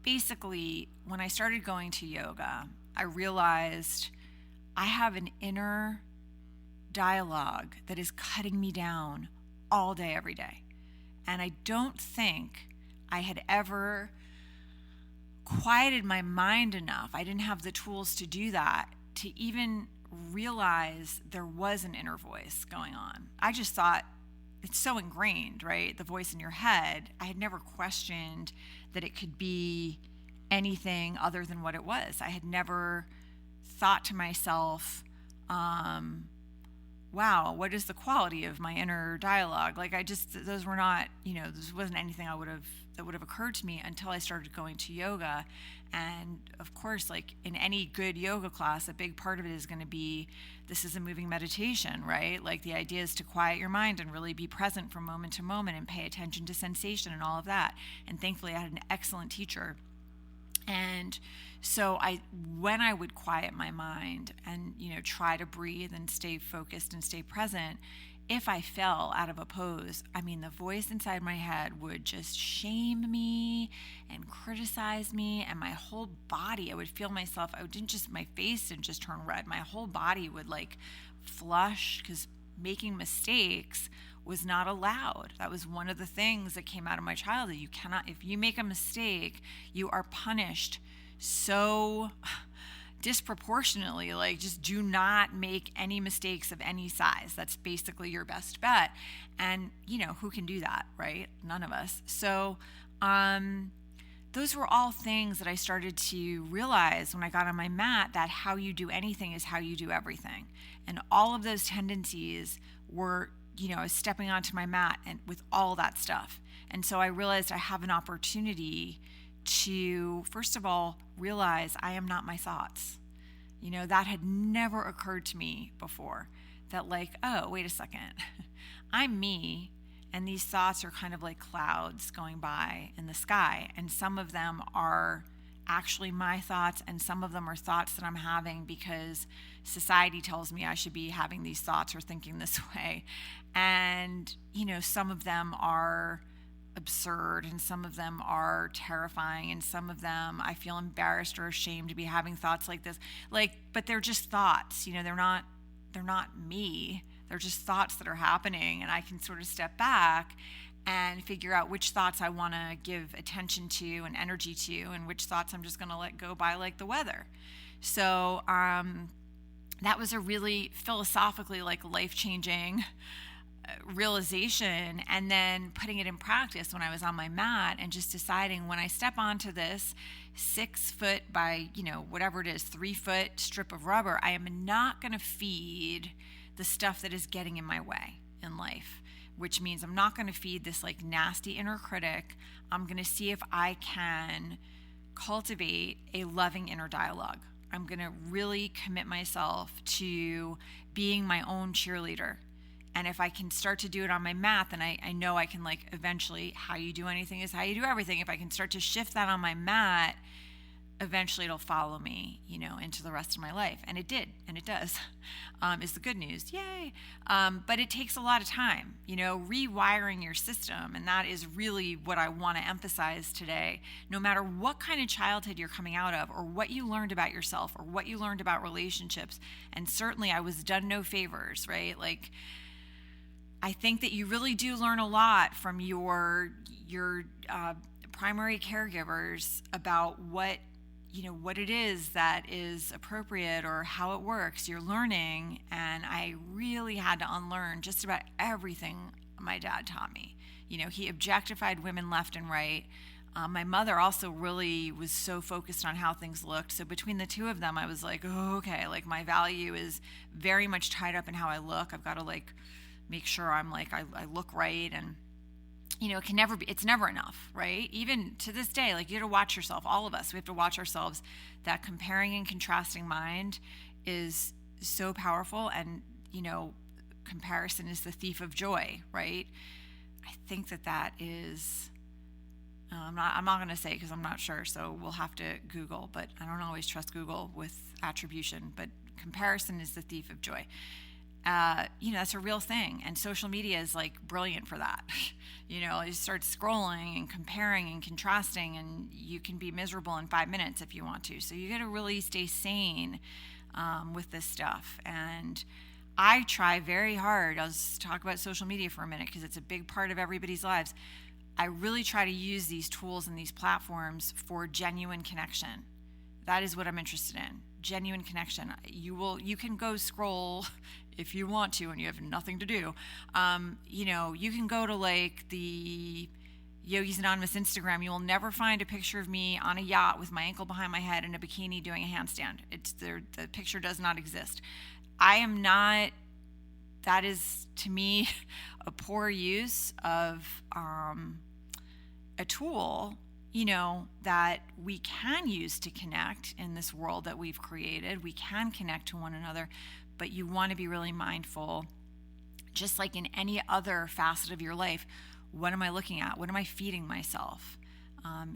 basically, when I started going to yoga, I realized I have an inner dialogue that is cutting me down all day, every day. And I don't think I had ever quieted my mind enough. I didn't have the tools to do that, to even realize there was an inner voice going on. I just thought it's so ingrained, right? The voice in your head. I had never questioned that it could be anything other than what it was. I had never thought to myself, wow, what is the quality of my inner dialogue? Like those were not, this wasn't anything that would have occurred to me until I started going to yoga. And of course, like in any good yoga class, a big part of it is going to be, this is a moving meditation, right? Like the idea is to quiet your mind and really be present from moment to moment and pay attention to sensation and all of that. And thankfully I had an excellent teacher. And so when I would quiet my mind and, try to breathe and stay focused and stay present, if I fell out of a pose, the voice inside my head would just shame me and criticize me, and my whole body, I would feel myself, my face didn't just turn red, my whole body would like flush, because making mistakes was not allowed. That was one of the things that came out of my childhood. You cannot, if you make a mistake, you are punished so disproportionately. Like, just do not make any mistakes of any size. That's basically your best bet. And who can do that, right? None of us. So those were all things that I started to realize when I got on my mat, that how you do anything is how you do everything. And all of those tendencies were, I was stepping onto my mat and with all that stuff. And so I realized I have an opportunity to, first of all, realize I am not my thoughts. That had never occurred to me before. That like, oh, wait a second. I'm me, and these thoughts are kind of like clouds going by in the sky. And some of them are actually my thoughts, and some of them are thoughts that I'm having because society tells me I should be having these thoughts or thinking this way. And, some of them are absurd, and some of them are terrifying, and some of them I feel embarrassed or ashamed to be having thoughts like this. But they're just thoughts, they're not me. They're just thoughts that are happening, and I can sort of step back and figure out which thoughts I want to give attention to and energy to, and which thoughts I'm just going to let go by, like the weather. So that was a really philosophically life-changing realization, and then putting it in practice when I was on my mat and just deciding, when I step onto this 6 foot by whatever it is, 3 foot strip of rubber, I am not going to feed the stuff that is getting in my way in life, which means I'm not going to feed this nasty inner critic. I'm going to see if I can cultivate a loving inner dialogue. I'm going to really commit myself to being my own cheerleader. And if I can start to do it on my mat, then I know I can eventually, how you do anything is how you do everything. If I can start to shift that on my mat, eventually it'll follow me, into the rest of my life. And it did, and it does, is the good news. Yay. But it takes a lot of time, rewiring your system. And that is really what I want to emphasize today. No matter what kind of childhood you're coming out of, or what you learned about yourself, or what you learned about relationships. And certainly I was done no favors, right? I think that you really do learn a lot from your primary caregivers about what it is that is appropriate or how it works. You're learning, and I really had to unlearn just about everything my dad taught me. He objectified women left and right. My mother also really was so focused on how things looked. So between the two of them, I was like, oh, okay, my value is very much tied up in how I look. I've got to make sure I'm I look right, and it's never enough, right? Even to this day, you have to watch yourself. All of us, we have to watch ourselves. That comparing and contrasting mind is so powerful, and comparison is the thief of joy, right? I think that is. I'm not going to say because I'm not sure, so we'll have to Google. But I don't always trust Google with attribution. But comparison is the thief of joy. That's a real thing. And social media is brilliant for that. You start scrolling and comparing and contrasting, and you can be miserable in 5 minutes if you want to. So you got to really stay sane with this stuff. And I try very hard. I'll just talk about social media for a minute because it's a big part of everybody's lives. I really try to use these tools and these platforms for genuine connection. That is what I'm interested in. Genuine connection. You can go scroll if you want to and you have nothing to do. You can go to the Yogis Anonymous Instagram. You will never find a picture of me on a yacht with my ankle behind my head in a bikini doing a handstand. The picture does not exist. I am not. That is, to me, a poor use of a tool, that we can use to connect in this world that we've created. We can connect to one another, but you want to be really mindful, just like in any other facet of your life. What am I looking at? What am I feeding myself?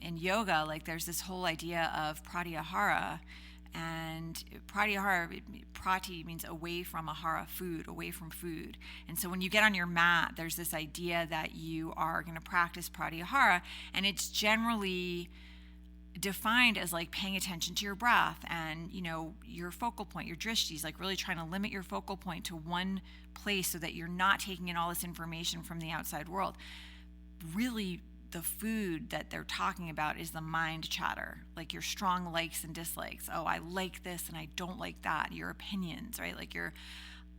In yoga, there's this whole idea of pratyahara. And prati means away from, ahara, food, away from food. And so when you get on your mat, there's this idea that you are going to practice pratyahara, and it's generally defined as paying attention to your breath and, your focal point, your drishtis, really trying to limit your focal point to one place so that you're not taking in all this information from the outside world. Really, the food that they're talking about is the mind chatter, your strong likes and dislikes. Oh, I like this and I don't like that. Your opinions, right? Your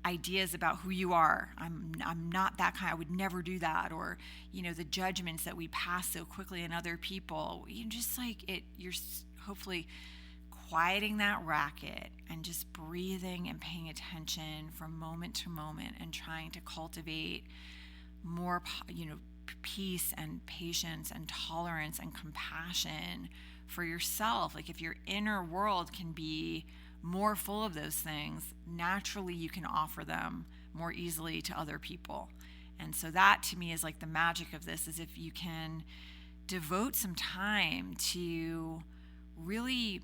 ideas about who you are. I'm not that kind. I would never do that. Or, the judgments that we pass so quickly on other people. You're hopefully quieting that racket and just breathing and paying attention from moment to moment and trying to cultivate more, peace and patience and tolerance and compassion for yourself. Like if your inner world can be more full of those things, naturally you can offer them more easily to other people. And so that to me is like the magic of this, is if you can devote some time to really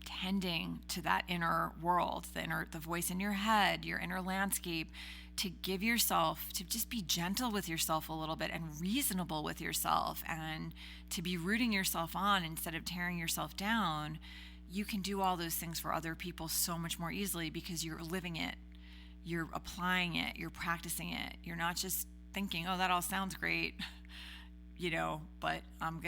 tending to that inner world, the voice in your head, your inner landscape, to give yourself, to just be gentle with yourself a little bit and reasonable with yourself, and to be rooting yourself on instead of tearing yourself down, you can do all those things for other people so much more easily because you're living it, you're applying it, you're practicing it. You're not just thinking, oh, that all sounds great, but I'm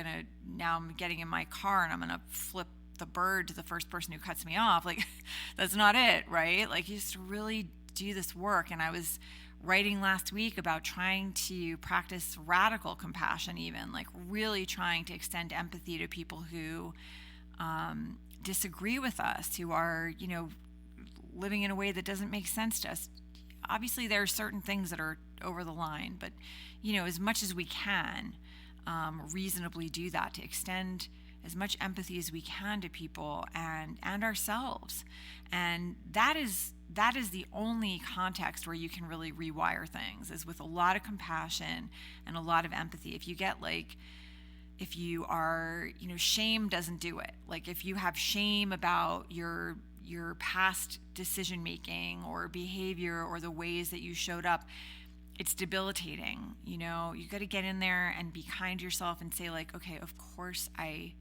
getting in my car and I'm going to flip the bird to the first person who cuts me off. Like, that's not it, right? Like, you just really do this work. And I was writing last week about trying to practice radical compassion, even like really trying to extend empathy to people who disagree with us, who are, living in a way that doesn't make sense to us. Obviously, there are certain things that are over the line, but, as much as we can, reasonably do that, to extend as much empathy as we can to people and ourselves. And that is the only context where you can really rewire things, is with a lot of compassion and a lot of empathy. If you are, shame doesn't do it. Like if you have shame about your past decision making or behavior or the ways that you showed up, it's debilitating. You got to get in there and be kind to yourself and say, like, okay, of course I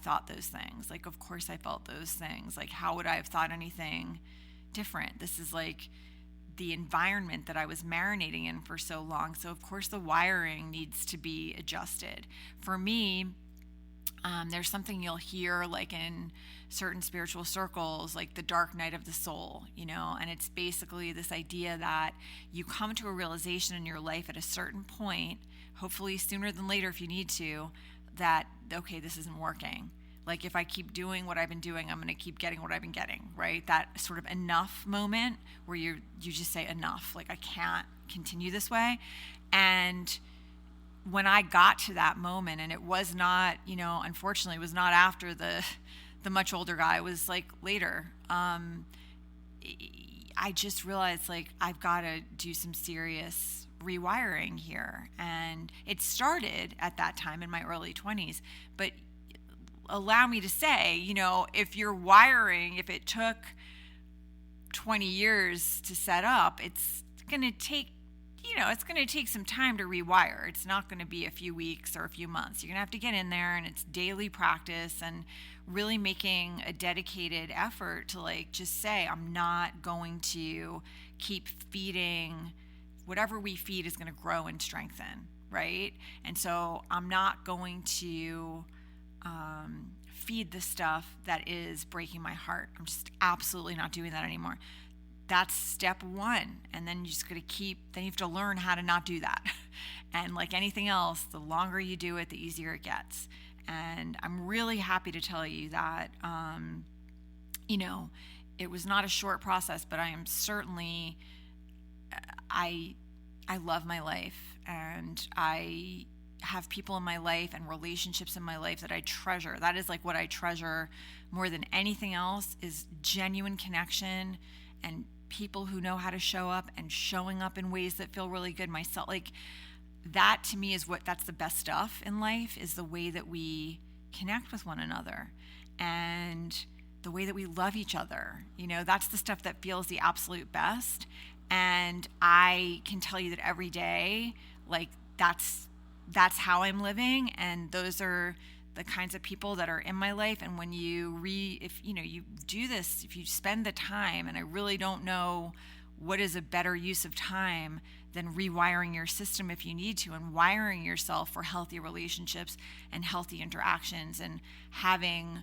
thought those things. Like, of course I felt those things. Like, how would I have thought anything different? This is like the environment that I was marinating in for so long. So of course the wiring needs to be adjusted. For me, there's something you'll hear like in certain spiritual circles, like the dark night of the soul, and it's basically this idea that you come to a realization in your life at a certain point, hopefully sooner than later if you need to, that, okay, this isn't working. Like if I keep doing what I've been doing, I'm going to keep getting what I've been getting, right? That sort of enough moment where you just say enough, like I can't continue this way. And when I got to that moment, and it was not, unfortunately, it was not after the much older guy, it was like later, I just realized like I've got to do some serious rewiring here. And it started at that time in my early 20s, but allow me to say, if you're wiring, if it took 20 years to set up, it's going to take some time to rewire. It's not going to be a few weeks or a few months. You're going to have to get in there, and it's daily practice and really making a dedicated effort to like just say, I'm not going to keep feeding. Whatever we feed is going to grow and strengthen, right? And so I'm not going to feed the stuff that is breaking my heart. I'm just absolutely not doing that anymore. That's step one. And then you just got to then you have to learn how to not do that. And like anything else, the longer you do it, the easier it gets. And I'm really happy to tell you that, it was not a short process, but I am certainly, I love my life, and I have people in my life and relationships in my life that I treasure. That is like what I treasure more than anything else, is genuine connection and people who know how to show up and showing up in ways that feel really good. Myself, like that to me is that's the best stuff in life, is the way that we connect with one another and the way that we love each other. That's the stuff that feels the absolute best. And I can tell you that every day, like that's how I'm living, and those are the kinds of people that are in my life. And when if you do this, if you spend the time, and I really don't know what is a better use of time than rewiring your system if you need to, and wiring yourself for healthy relationships and healthy interactions, and having,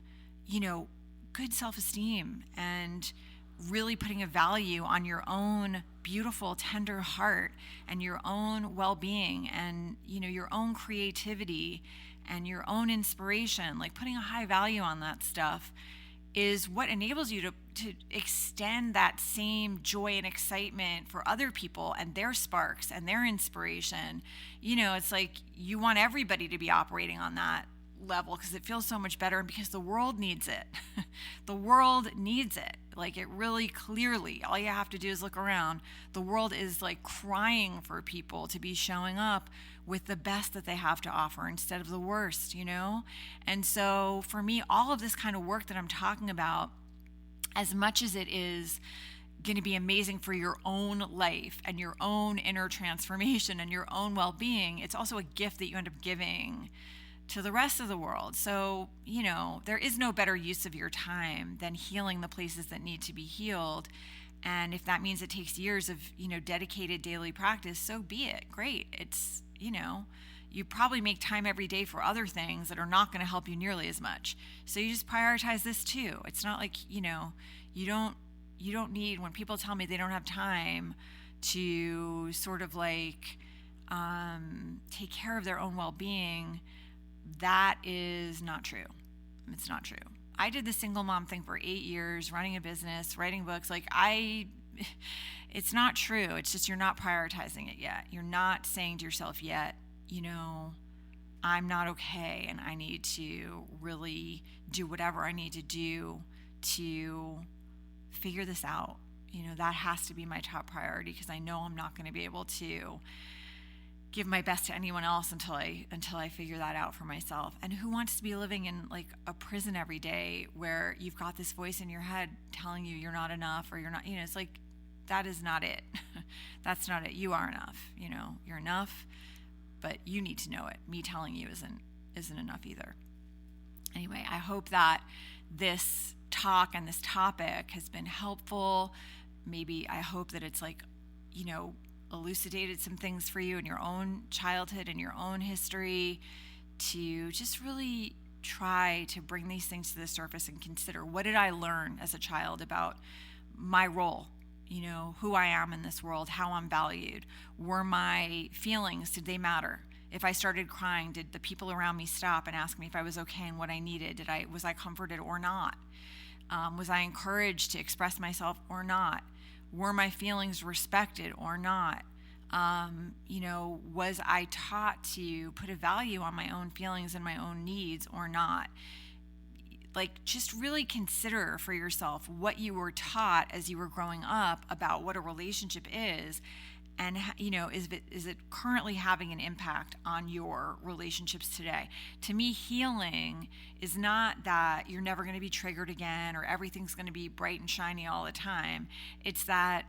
good self-esteem, and really putting a value on your own beautiful, tender heart and your own well-being, and your own creativity and your own inspiration, like putting a high value on that stuff. is what enables you to extend that same joy and excitement for other people and their sparks and their inspiration. It's like you want everybody to be operating on that level because it feels so much better and because the world needs it. The world needs it. Like, it really clearly, all you have to do is look around. The world is like crying for people to be showing up with the best that they have to offer instead of the worst, And so for me, all of this kind of work that I'm talking about, as much as it is going to be amazing for your own life and your own inner transformation and your own well-being, it's also a gift that you end up giving to the rest of the world. So, there is no better use of your time than healing the places that need to be healed. And if that means it takes years of, dedicated daily practice, so be it. Great. It's, you probably make time every day for other things that are not going to help you nearly as much. So you just prioritize this too. It's not like, you don't need, when people tell me they don't have time to sort of like take care of their own well-being, that is not true. It's not true. I did the single mom thing for 8 years, running a business, writing books. It's not true. It's just you're not prioritizing it yet. You're not saying to yourself yet, I'm not okay and I need to really do whatever I need to do to figure this out. That has to be my top priority because I know I'm not going to be able to give my best to anyone else until I figure that out for myself. And who wants to be living in like a prison every day where you've got this voice in your head telling you you're not enough or you're not, it's like, that is not it. That's not it. You are enough. You're enough, but you need to know it. Me telling you isn't enough either. Anyway, I hope that this talk and this topic has been helpful. Maybe I hope that it's like, elucidated some things for you in your own childhood and your own history to just really try to bring these things to the surface and consider, what did I learn as a child about my role, who I am in this world, how I'm valued? Were my feelings, did they matter? If I started crying, did the people around me stop and ask me if I was okay and what I needed? Was I comforted or not? Was I encouraged to express myself or not? Were my feelings respected or not? Was I taught to put a value on my own feelings and my own needs or not? Like, just really consider for yourself what you were taught as you were growing up about what a relationship is. And, is it currently having an impact on your relationships today? To me, healing is not that you're never going to be triggered again or everything's going to be bright and shiny all the time. It's that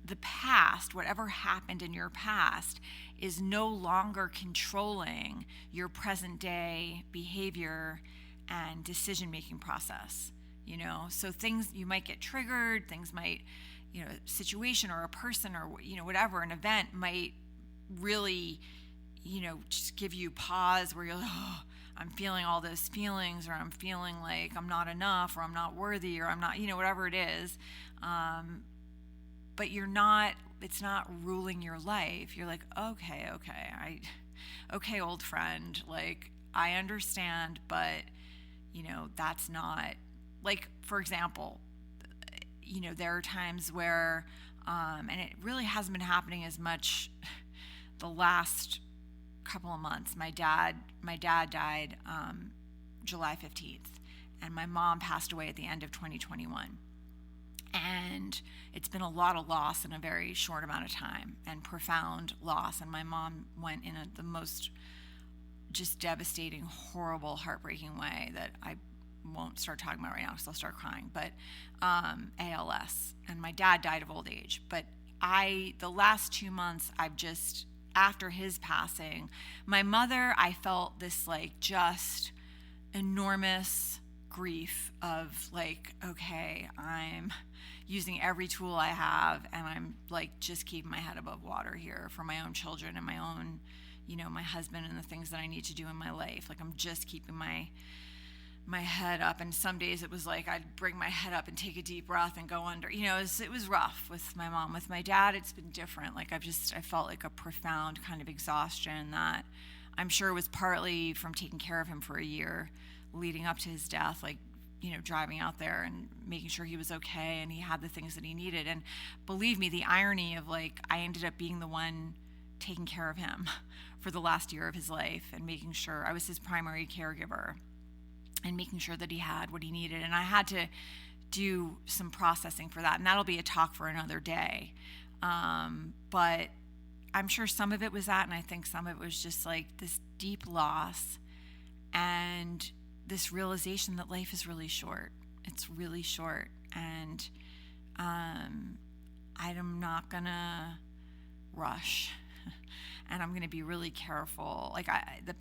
the past, whatever happened in your past, is no longer controlling your present day behavior and decision-making process. So things, you might get triggered, things might, a situation or a person or, whatever, an event might really, just give you pause where you're like, oh, I'm feeling all those feelings, or I'm feeling like I'm not enough, or I'm not worthy, or I'm not, whatever it is. But it's not ruling your life. You're like, okay, old friend, like, I understand, but, that's not, like, for example, there are times where, and it really hasn't been happening as much the last couple of months. My dad died July 15th, and my mom passed away at the end of 2021. And it's been a lot of loss in a very short amount of time, and profound loss. And my mom went in the most just devastating, horrible, heartbreaking way that I won't start talking about right now because I'll start crying, but ALS. And my dad died of old age. But the last 2 months, after his passing, my mother, I felt this like just enormous grief of like, okay, I'm using every tool I have, and I'm like just keeping my head above water here for my own children and my own, my husband and the things that I need to do in my life. Like, I'm just keeping my head up. And some days it was like I'd bring my head up and take a deep breath and go under. It was rough with my mom. With my dad, it's been different. Like, I felt like a profound kind of exhaustion that I'm sure was partly from taking care of him for a year leading up to his death, like driving out there and making sure he was okay and he had the things that he needed. And believe me, the irony of like, I ended up being the one taking care of him for the last year of his life and making sure I was his primary caregiver and making sure that he had what he needed. And I had to do some processing for that. And that'll be a talk for another day. But I'm sure some of it was that. And I think some of it was just like this deep loss and this realization that life is really short. It's really short. And I'm not going to rush. And I'm going to be really careful. Like the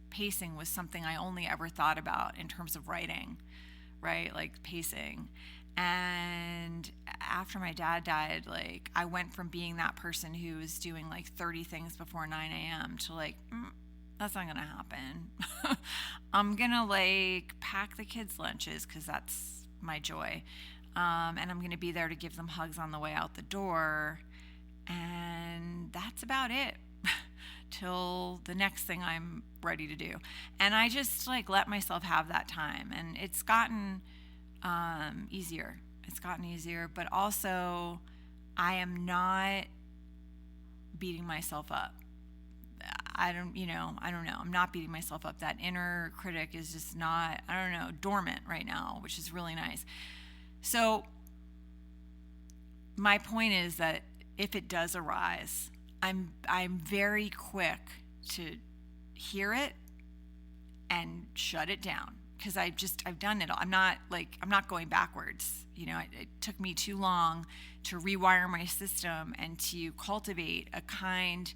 pacing was something I only ever thought about in terms of writing, right? Like pacing. And after my dad died, like I went from being that person who was doing like 30 things before 9 a.m. to like, that's not going to happen. I'm going to like pack the kids' lunches because that's my joy. And I'm going to be there to give them hugs on the way out the door. And that's about it till the next thing I'm ready to do. And I just like let myself have that time. And it's gotten easier. It's gotten easier. But also I am not beating myself up. I don't know. I'm not beating myself up. That inner critic is just not, dormant right now, which is really nice. So my point is that if it does arise, I'm very quick to hear it and shut it down because I've done it all. I'm not going backwards. It took me too long to rewire my system and to cultivate a kind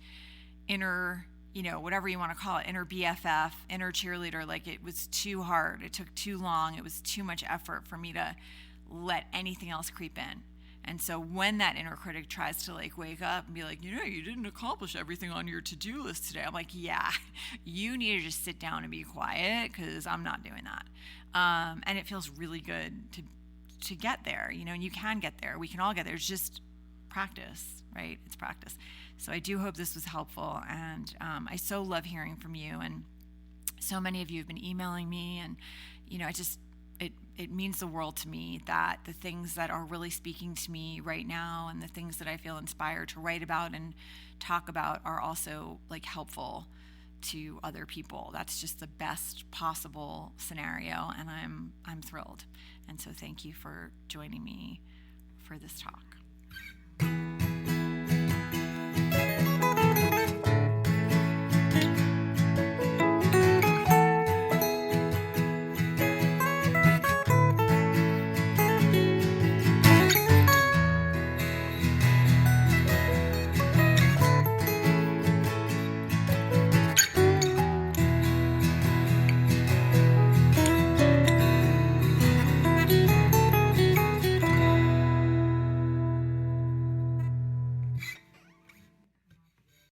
inner, whatever you want to call it, inner BFF, inner cheerleader. Like it was too hard. It took too long. It was too much effort for me to let anything else creep in. And so when that inner critic tries to like wake up and be like, you didn't accomplish everything on your to-do list today. I'm like, yeah, you need to just sit down and be quiet because I'm not doing that. And it feels really good to get there, and you can get there. We can all get there. It's just practice, right? It's practice. So I do hope this was helpful. And I so love hearing from you. And so many of you have been emailing me and, it means the world to me that the things that are really speaking to me right now and the things that I feel inspired to write about and talk about are also like helpful to other people. That's just the best possible scenario, and I'm thrilled. And so thank you for joining me for this talk.